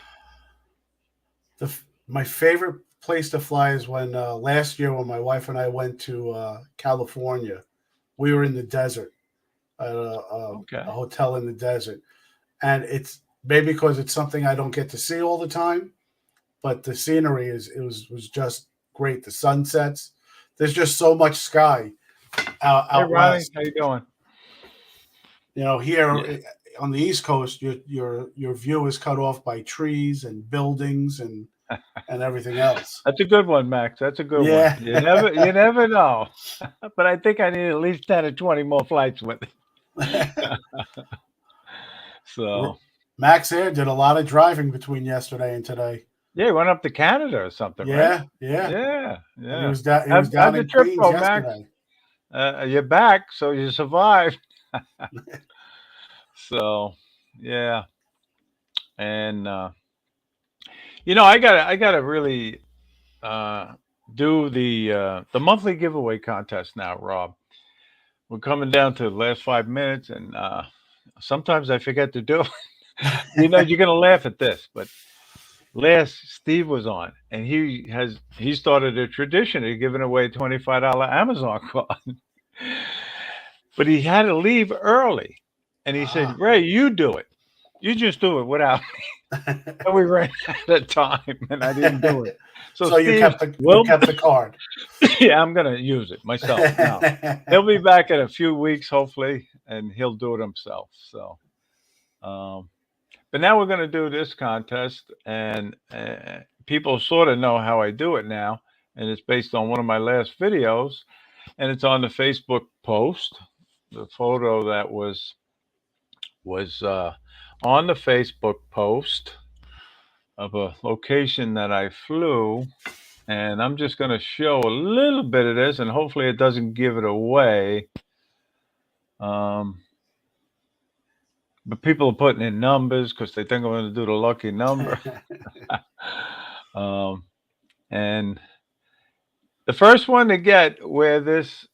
My favorite place to fly is when last year when my wife and I went to California. We were in the desert at a hotel in the desert, and it's maybe because it's something I don't get to see all the time, but the scenery was just great. The sunsets. There's just so much sky out Hey, Ronnie, west. how you doing? Here on the East Coast, your view is cut off by trees and buildings and everything else. That's a good one, Max. That's a good one. You never know. But I think I need at least 10 or 20 more flights with it. So Max here did a lot of driving between yesterday and today. Yeah, he went up to Canada or something, right? Yeah. And he was down in trip Queens go, yesterday. Max? You're back, so you survived. So, yeah. And I gotta really do the monthly giveaway contest now, Rob. We're coming down to the last 5 minutes, and sometimes I forget to do it. You're gonna laugh at this, but last Steve was on, and he started a tradition of giving away a $25 Amazon card. But he had to leave early, and he said, "Ray, you do it. You just do it without me." And we ran out of time, and I didn't do it. So Steve, you kept the card. Yeah, I'm gonna use it myself now. He'll be back in a few weeks, hopefully, and he'll do it himself. So, but now we're going to do this contest, and people sort of know how I do it now, and it's based on one of my last videos, and it's on the Facebook post. The photo that was on the Facebook post of a location that I flew, and I'm just going to show a little bit of this, and hopefully it doesn't give it away. But people are putting in numbers because they think I'm going to do the lucky number. And the first one to get where this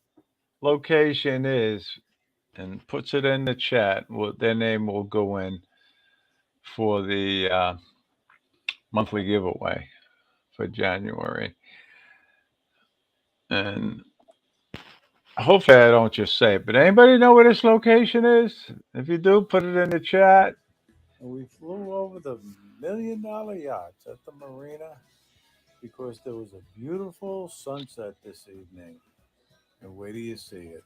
location is and puts it in the chat, their name will go in for the monthly giveaway for January. And hopefully I don't just say it, but anybody know where this location is? If you do, put it in the chat. And we flew over the $1 million yachts at the marina because there was a beautiful sunset this evening. And where do you see it?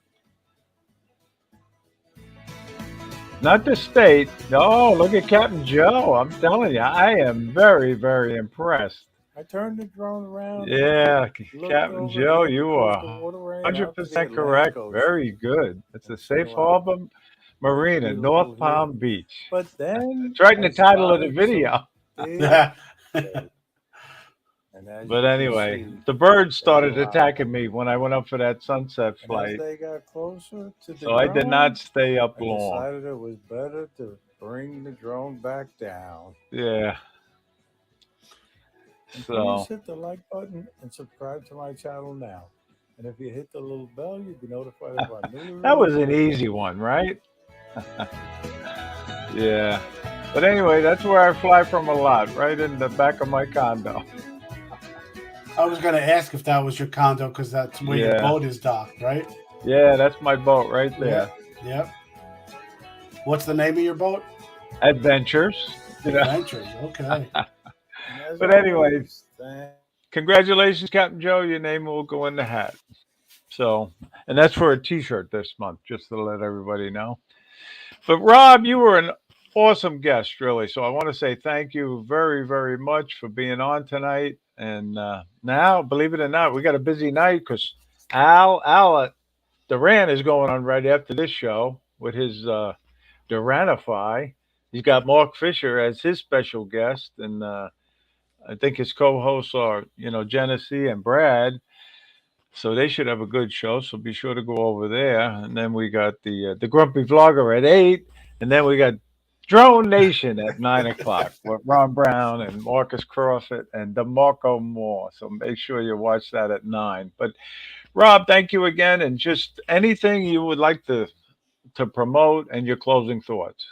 Not the state. Oh, look at Captain Joe. I'm telling you, I am very, very impressed. I turned the drone around. Yeah, Looked Captain over Joe, there you across are the waterway and out to the 100% Atlantic correct. Ocean. Very good. It's a And seen safe a lot of harbor marina, beautiful North here. Palm Beach. But then It's right in I the title of the spotted video. some big Yeah. birds. And as But you can anyway, see, the birds they were started a lot. attacking me when I went up for that sunset And as flight. they got closer to the So I did not drone, stay up I long. decided it was better to bring the drone back down. Yeah. And please So hit the like button and subscribe to my channel now. And if you hit the little bell, you'll be notified of our newly that was released an videos. easy one, right? Yeah. But anyway, that's where I fly from a lot, right in the back of my condo. I was going to ask if that was your condo because that's where your Yeah. boat is docked, right? Yeah, that's my boat right there. Yep. What's the name of your boat? Adventures. You know. Adventures. Okay. And as But anyway, always, thank congratulations, Captain Joe. Your name will go in the hat. So, and that's for a T-shirt this month, just to let everybody know. But Rob, you were an awesome guest, really. So I want to say thank you very, very much for being on tonight. And now, believe it or not, we got a busy night because Al Duran is going on right after this show with his Duranify. He's got Mark Fisher as his special guest, and I think his co-hosts are, Genesee and Brad. So they should have a good show. So be sure to go over there. And then we got the Grumpy Vlogger at 8, and then we got Drone Nation at 9 o'clock with Ron Brown and Marcus Crawford and DeMarco Moore. So make sure you watch that at 9. But Rob, thank you again, and just anything you would like to promote and your closing thoughts.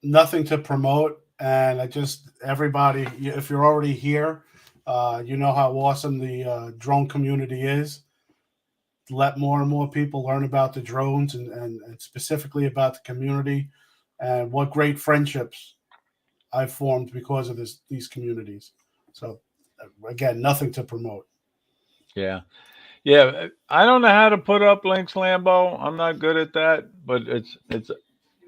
Nothing to promote. And everybody, if you're already here, you know how awesome the drone community is. Let more and more people learn about the drones and specifically about the community and what great friendships I've formed because of these communities. So again, nothing to promote. Yeah. Yeah, I don't know how to put up links, Lambo. I'm not good at that, but it's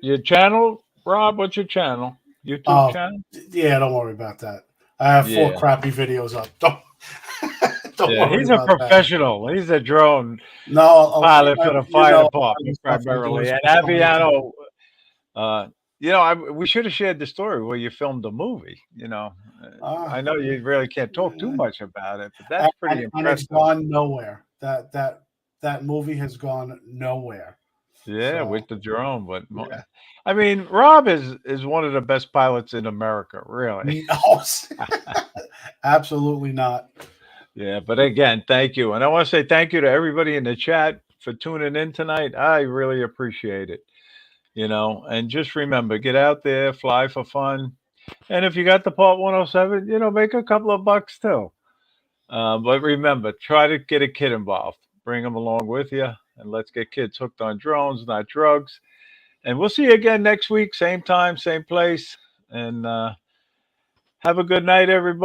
your channel, Rob. What's your channel? YouTube Oh, channel? yeah, don't worry about that. I have 4 Yeah, crappy videos up. Don't yeah. worry He's a about that. professional. He's a drone No, pilot for the fire all department, the stuff I do primarily. is And for fun, too. Aviano, we should have shared the story where you filmed the movie. Ah, I know you really can't talk too yeah. much about it, but that's pretty And it's impressive. gone nowhere. That movie has gone nowhere. Yeah, So with the drone, but yeah, I mean, Rob is one of the best pilots in America, really. no, absolutely not. Yeah, but again, thank you. And I want to say thank you to everybody in the chat for tuning in tonight. I really appreciate it. And just remember, get out there, fly for fun. And if you got the Part 107, make a couple of bucks too. But remember, try to get a kid involved. Bring them along with you. And let's get kids hooked on drones, not drugs. And we'll see you again next week, same time, same place. And have a good night, everybody.